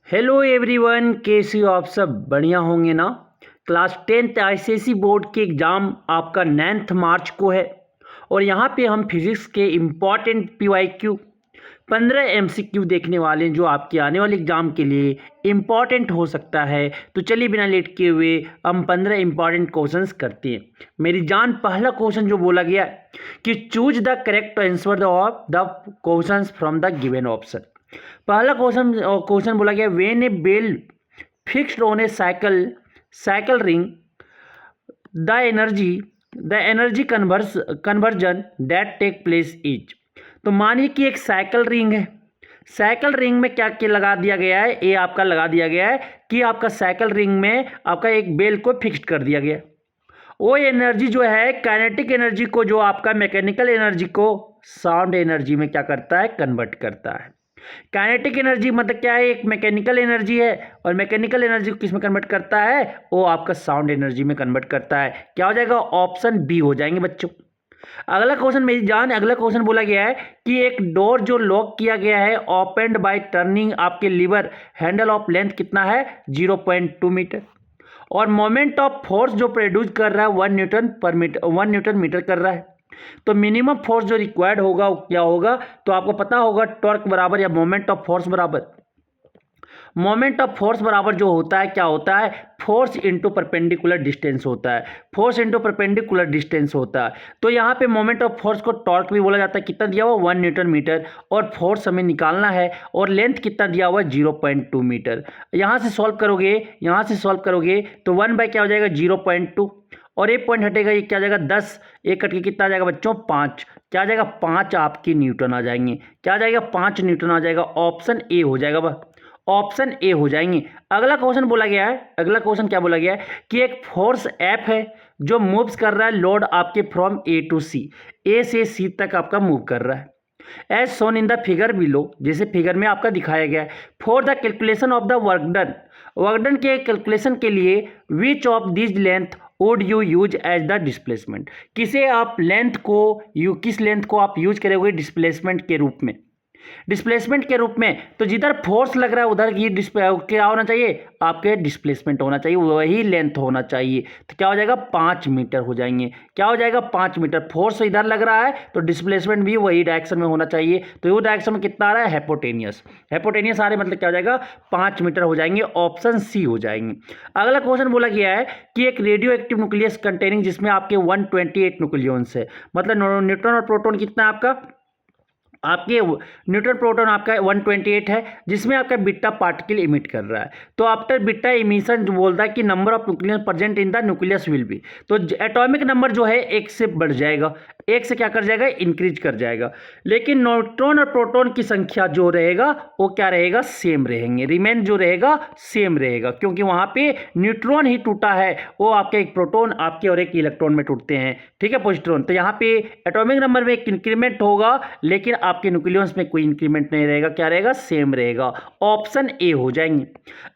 Hello everyone, कैसे हो आप? सब बढ़िया होंगे ना। क्लास 10th आईसीएसई बोर्ड के एग्ज़ाम आपका 9 मार्च को है और यहाँ पे हम फिज़िक्स के इम्पॉर्टेंट पीवाईक्यू 15 एमसीक्यू देखने वाले हैं जो आपके आने वाले एग्ज़ाम के लिए इम्पॉर्टेंट हो सकता है। तो चलिए बिना लेट किए हुए हम 15 इम्पॉर्टेंट क्वेश्चंस करते हैं। मेरी जान, पहला क्वेश्चन जो बोला गया कि choose the correct answer of the questions from the given option. पहला क्वेश्चन बोला गया, when a bell fixed on a cycle ring the energy conversion that take place is. तो मानिए कि एक साइकिल रिंग है। साइकिल रिंग में क्या क्या लगा दिया गया है, ये आपका लगा दिया गया है कि आपका साइकिल रिंग में आपका एक बेल को फिक्स्ड कर दिया गया। वो एनर्जी जो है काइनेटिक एनर्जी को, जो आपका मैकेनिकल एनर्जी को साउंड एनर्जी में क्या करता है, कन्वर्ट करता है। काइनेटिक एनर्जी मतलब क्या है, एक मैकेनिकल एनर्जी है और मैकेनिकल एनर्जी को किस में कन्वर्ट करता है, वो आपका साउंड एनर्जी में कन्वर्ट करता है। क्या हो जाएगा, ऑप्शन बी हो जाएंगे बच्चों। अगला क्वेश्चन मेरी जान, अगला क्वेश्चन बोला गया है कि एक डोर जो लॉक किया गया है ओपनड बाय टर्निंग आपके लीवर हैंडल ऑफ लेंथ कितना है, 0.2 मीटर और मोमेंट ऑफ फोर्स जो प्रोड्यूस कर रहा है 1 न्यूटन मीटर कर रहा है। तो मिनिमम फोर्स जो रिक्वायर्ड होगा वो क्या होगा, तो आपको पता होगा टॉर्क बराबर या मोमेंट ऑफ फोर्स बराबर जो होता है क्या होता है, फोर्स इंटू परपेंडिकुलर डिस्टेंस होता है। फोर्स इंटू परपेंडिकुलर डिस्टेंस होता है। तो यहाँ पे मोमेंट ऑफ फोर्स को टॉर्क भी बोला जाता है। कितना दिया हुआ, 1 न्यूटन मीटर और फोर्स हमें निकालना है और लेंथ कितना दिया हुआ है, 0.2 मीटर। यहाँ से सॉल्व करोगे तो 1 बाय क्या हो जाएगा, 0.2 और एक पॉइंट हटेगा, ये क्या आ जाएगा 10, एक कट के कितना आ जाएगा बच्चों, 5। क्या आ जाएगा, 5 आपकी न्यूटन आ जाएंगे। क्या आ जाएगा, 5 न्यूटन आ जाएगा। ऑप्शन ए हो जाएगा वह, ऑप्शन ए हो जाएंगे। अगला क्वेश्चन बोला गया है, अगला क्वेश्चन क्या बोला गया है कि एक फोर्स एफ है जो मूव्स कर रहा है लोड आपके फ्रॉम ए टू सी, ए से सी तक आपका मूव कर रहा है as shown in the figure below, जैसे फिगर में आपका दिखाया गया है। For the calculation of the work done के कैलकुलेशन के लिए which of this length would you use as the displacement, किस लेंथ को आप यूज करोगे डिस्प्लेसमेंट के रूप में। तो जिधर फोर्स लग रहा है उधर ये क्या होना चाहिए, आपके डिस्प्लेसमेंट होना चाहिए, वही लेंथ होना चाहिए। तो क्या हो जाएगा, 5 मीटर हो जाएंगे। क्या हो जाएगा, 5 मीटर। फोर्स इधर लग रहा है तो डिस्प्लेसमेंट भी वही डायरेक्शन में होना चाहिए। तो वो डायरेक्शन में कितना आ रहा है, हेपोटेनियस आ रहा है, मतलब क्या हो जाएगा, 5 मीटर हो जाएंगे। ऑप्शन सी हो जाएंगे। अगला क्वेश्चन बोला गया है कि एक रेडियो एक्टिव न्यूक्लियस कंटेनिंग, जिसमें आपके 128 न्यूक्लियॉन्स है, मतलब न्यूट्रॉन और प्रोटॉन कितना है आपके न्यूट्रॉन प्रोटॉन आपका 128 है, जिसमें आपका बीटा पार्टिकल इमिट कर रहा है। तो आफ्टर बीटा इमिशन जो बोलता है कि number of nucleus present in the nucleus will be, तो एटॉमिक नंबर जो है 1 से बढ़ जाएगा, 1 से क्या कर जाएगा, इंक्रीज कर जाएगा। लेकिन न्यूट्रॉन और प्रोटॉन की संख्या जो रहेगा वो क्या रहेगा, सेम रहेंगे। रिमेन जो रहेगा सेम रहेगा, क्योंकि वहां पे न्यूट्रॉन ही टूटा है, वो आपके एक प्रोटॉन आपके और एक इलेक्ट्रॉन में टूटते हैं, ठीक है, पॉजिट्रॉन। तो यहाँ पे एटॉमिक नंबर में एक इंक्रीमेंट होगा, लेकिन आपके न्यूक्लियस में कोई इंक्रीमेंट नहीं रहेगा। क्या रहेगा, सेम रहेगा। ऑप्शन ए हो जाएंगे।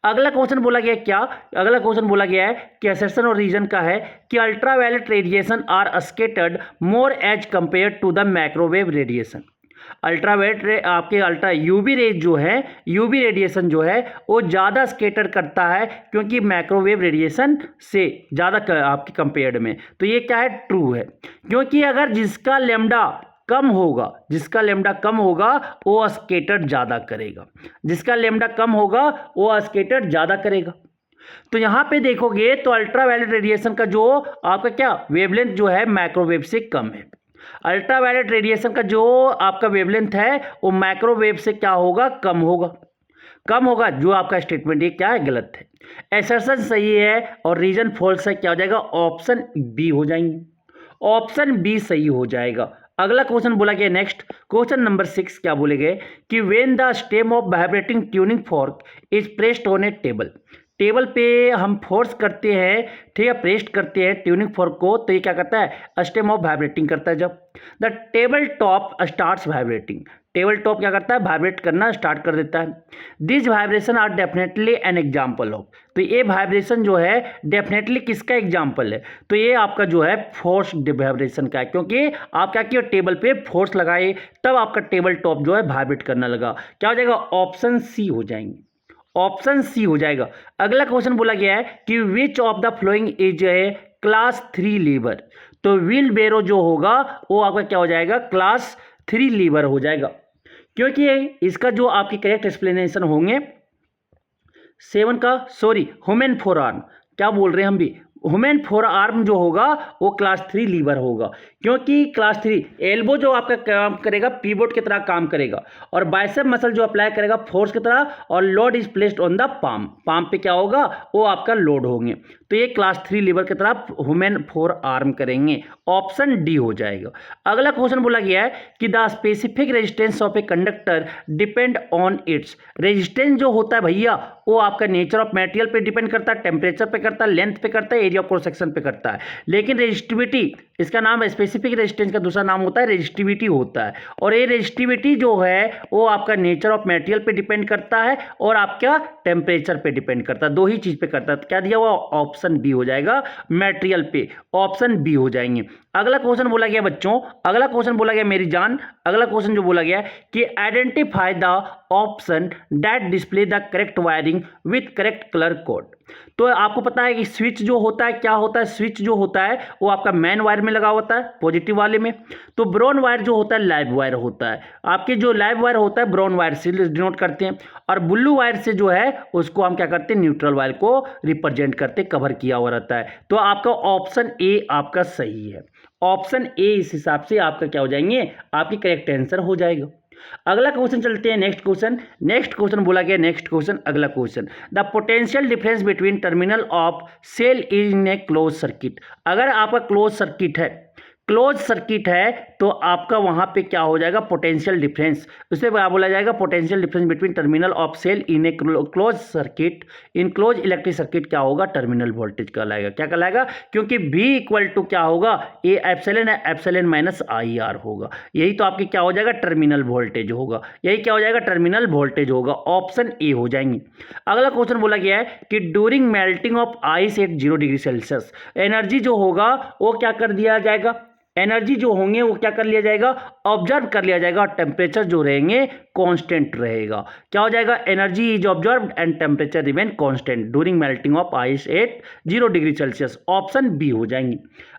अगला क्वेश्चन बोला गया क्या, अगला क्वेश्चन बोला गया है कि असर्शन और रीजन का है कि ultraviolet radiation are scattered more as compare to the microwave radiation. Ultraviolet आपके यूवी रेडिएशन जो है वो ज़्यादा स्कैटर करता है, क्योंकि माइक्रोवेव रेडिएशन से ज़्यादा आपके कंपेयर्ड में। तो ये क्या है, ट्रू है, क्योंकि अगर जिसका लेमडा कम होगा वो स्कैटर ज़्यादा करेगा, तो यहाँ पे देखोगे तो अल्ट्रावायलेट रेडिएशन का जो आपका क्या वेवलेंथ जो है माइक्रोवेव से कम है। अल्ट्रावायलेट रेडिएशन का जो आपका वेवलेंथ है वो माइक्रोवेव से क्या होगा, कम होगा। जो आपका स्टेटमेंट ये क्या है, गलत है। असर्शन सही है और रीजन फॉल्स है। क्या हो जाएगा, ऑप्शन बी हो जाएंगे। ऑप्शन बी सही हो जाएगा। अगला क्वेश्चन बोला गया नेक्स्ट, क्वेश्चन नंबर 6 क्या बोले गए कि when the stem of vibrating tuning fork is pressed on A table पे हम फोर्स करते हैं, ठीक है, प्रेस्ड करते हैं ट्यूनिंग फोर्क को, तो ये क्या करता है, स्टेम ऑफ वाइब्रेटिंग करता है। जब the table top starts vibrating, table top क्या करता है, वाइब्रेट करना स्टार्ट कर देता है। This vibration are definitely an example of, तो ये वाइब्रेशन जो है डेफिनेटली किसका एग्जाम्पल है, तो ये आपका जो है फोर्स वाइब्रेशन का है, क्योंकि आप क्या किया, टेबल पे फोर्स लगाए तब आपका टेबल टॉप जो है वाइब्रेट करना लगा। क्या हो जाएगा, ऑप्शन सी हो जाएंगे। ऑप्शन सी हो जाएगा। अगला क्वेश्चन बोला गया है कि which of the following is a class 3 lever. तो व्हील बेरो जो होगा वो आपका क्या हो जाएगा, क्लास 3 लीवर हो जाएगा, क्योंकि इसका जो आपके करेक्ट एक्सप्लेनेशन होंगे 7 का, सॉरी ह्यूमन फोर आर्म, क्या बोल रहे हैं हम भी, ह्यूमन फोर आर्म जो होगा वो क्लास 3 लीवर होगा, क्योंकि क्लास 3 एल्बो जो आपका काम करेगा पीवोट की तरह काम करेगा, और बाइसेप मसल जो अप्लाई करेगा फोर्स की तरह, और load is placed on the palm, palm पे क्या होगा, वो आपका लोड होंगे। तो ये क्लास 3 लीवर की तरह ह्यूमन फोर आर्म करेंगे, ऑप्शन डी हो जाएगा। अगला क्वेश्चन बोला गया है कि the specific resistance of a conductor depend on it's. Resistance जो होता है भैया वो आपका नेचर ऑफ मटेरियल पे डिपेंड करता है, टेम्परेचर पे करता है, लेंथ पे करता है, एरिया क्रॉस सेक्शन पे करता है। लेकिन रेजिस्टिविटी, इसका नाम स्पेसिफिक रेजिस्टेंस का दूसरा नाम होता है रेजिस्टिविटी होता है, और ये रेजिस्टिविटी जो है वो आपका नेचर ऑफ मटेरियल पे डिपेंड करता है और आपका टेम्परेचर पे डिपेंड करता है, दो ही चीज पे करता है। तो क्या दिया हुआ, ऑप्शन बी हो जाएगा, मटेरियल पे, ऑप्शन बी हो जाएंगे। अगला क्वेश्चन बोला गया बच्चों, अगला क्वेश्चन बोला गया मेरी जान, अगला क्वेश्चन जो बोला गया कि identify the option that display the correct wiring with correct colour code. तो आपको पता है कि स्विच जो होता है क्या होता है, स्विच जो होता है वो आपका मेन वायर में लगा होता है पॉजिटिव वाले में, तो ब्राउन वायर जो होता है लाइव वायर होता है, आपके जो लाइव वायर होता है ब्राउन वायर से डिनोट करते हैं, और ब्लू वायर से जो है उसको हम क्या करते हैं, न्यूट्रल वायर को रिप्रेजेंट करते, कवर किया हुआ रहता है। तो आपका ऑप्शन ए आपका सही है, ऑप्शन ए इस हिसाब से आपका क्या हो जाएंगे, आपकी करेक्ट आंसर हो जाएगा। अगला क्वेश्चन चलते हैं, नेक्स्ट क्वेश्चन, नेक्स्ट क्वेश्चन बोला गया, नेक्स्ट क्वेश्चन, अगला question, the potential difference between terminal of cell in a close circuit. अगर आपका क्लोज सर्किट है, क्लोज सर्किट है तो आपका वहां पे क्या हो जाएगा, पोटेंशियल डिफरेंस, उसे क्या बोला जाएगा, potential difference between terminal of cell in a close circuit, in close electric circuit क्या होगा, टर्मिनल वोल्टेज कहलाएगा, क्या कहलाएगा, क्योंकि V इक्वल टू क्या होगा, ए एप्सिलॉन है, एप्सिलॉन माइनस IR होगा, यही तो आपकी क्या हो जाएगा, टर्मिनल वोल्टेज होगा, यही क्या हो जाएगा, टर्मिनल वोल्टेज होगा, ऑप्शन ए हो जाएंगे। अगला क्वेश्चन बोला गया है कि during melting of ice at 0 degree Celsius, energy जो होगा वो क्या कर दिया जाएगा, एनर्जी जो होंगे वो क्या कर लिया जाएगा, ऑब्जर्व कर लिया जाएगा, और टेम्परेचर जो रहेंगे कांस्टेंट रहेगा, क्या हो जाएगा, energy is observed and temperature remain constant during melting of ice at 0 degree Celsius, option B हो जाएंगे।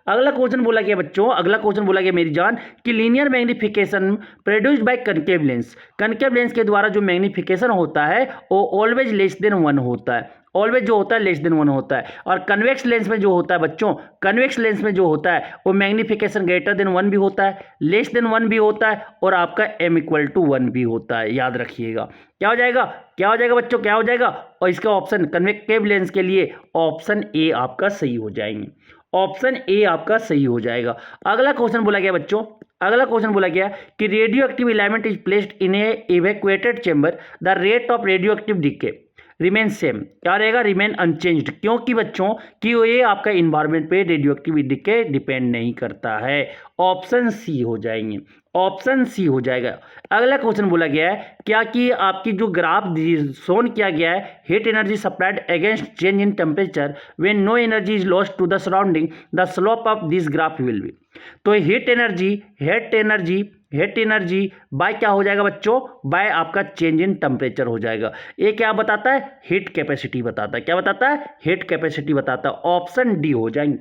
अगला क्वेश्चन बोला गया बच्चों, अगला क्वेश्चन बोला गया मेरी जान कि linear magnification produced by concave lens, concave lens के द्वारा जो मैग्निफिकेशन होता है वो ऑलवेज लेस देन 1 होता है, ऑलवेज जो होता है लेस देन 1 होता है, और कन्वेक्स लेंस में जो होता है बच्चों, कन्वेक्स लेंस में जो होता है वो मैग्निफिकेशन ग्रेटर देन 1 भी होता है, लेस देन 1 भी होता है, और आपका m इक्वल टू 1 भी होता है, याद रखिएगा। क्या हो जाएगा, क्या हो जाएगा बच्चों, क्या हो जाएगा, और इसका ऑप्शन कन्वेक्टिव लेंस के लिए ऑप्शन ए आपका सही हो जाएंगे, ऑप्शन ए आपका सही हो जाएगा। अगला क्वेश्चन बोला गया बच्चों, अगला क्वेश्चन बोला गया कि radio active element is placed in A evacuated chamber, the rate of radio active decay remain same, क्या रहेगा, रिमेन अनचेंज्ड, क्योंकि बच्चों कि ये आपका इन्वायरमेंट पे रेडियो एक्टिविटी के डिपेंड नहीं करता है, ऑप्शन सी हो जाएंगे, ऑप्शन सी हो जाएगा। अगला क्वेश्चन बोला गया है क्या कि आपकी जो ग्राफ शोन किया गया है, heat energy supplied against change in temperature when no energy is lost to the surrounding, the slope of this graph will be. तो हीट एनर्जी बाय क्या हो जाएगा बच्चों, बाय आपका चेंज इन टेम्परेचर हो जाएगा। ये क्या बताता है, हीट कैपेसिटी बताता है, क्या बताता है, हीट कैपेसिटी बताता है, ऑप्शन डी हो जाएंगे।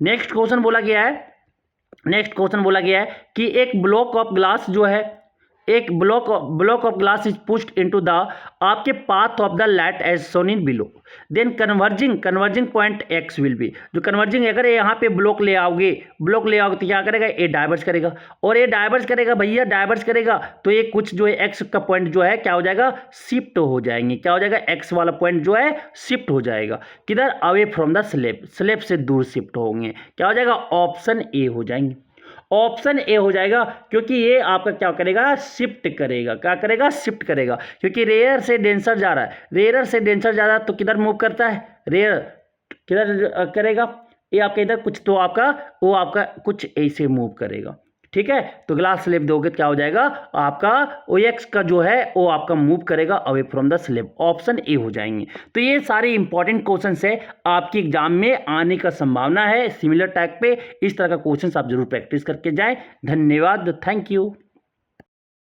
नेक्स्ट क्वेश्चन बोला गया है, नेक्स्ट क्वेश्चन बोला गया है कि एक ब्लॉक ऑफ ग्लास जो है, एक block of glass is pushed into the आपके path of the light as shown in below, then converging point X will be. जो कन्वर्जिंग, अगर यहाँ पे ब्लॉक ले आओगे तो क्या करेगा, ए डाइवर्स करेगा, और ए डाइवर्स करेगा भैया, डाइवर्स करेगा तो ये कुछ जो है एक्स का पॉइंट जो है क्या हो जाएगा, शिफ्ट हो जाएंगे, क्या हो जाएगा, एक्स वाला पॉइंट जो है शिफ्ट हो जाएगा, किधर, अवे फ्रॉम द स्लैब से दूर शिफ्ट होंगे, क्या हो जाएगा, ऑप्शन ए हो जाएंगे, ऑप्शन ए हो जाएगा, क्योंकि ये आपका क्या करेगा, शिफ्ट करेगा, क्या करेगा, शिफ्ट करेगा, क्योंकि रेयर से डेंसर जा रहा है, रेयर से डेंसर जा रहा है तो किधर मूव करता है, रेयर किधर करेगा, ये आपका इधर कुछ तो आपका वो आपका कुछ ऐसे मूव करेगा, ठीक है। तो ग्लास स्लैब दोगे क्या हो जाएगा, आपका ओ एक्स का जो है वो आपका मूव करेगा away from the slab, option A हो जाएंगे। तो ये सारे इंपॉर्टेंट क्वेश्चंस है, आपके एग्जाम में आने का संभावना है सिमिलर टाइप पे, इस तरह का क्वेश्चंस आप जरूर प्रैक्टिस करके जाएं। धन्यवाद, थैंक यू।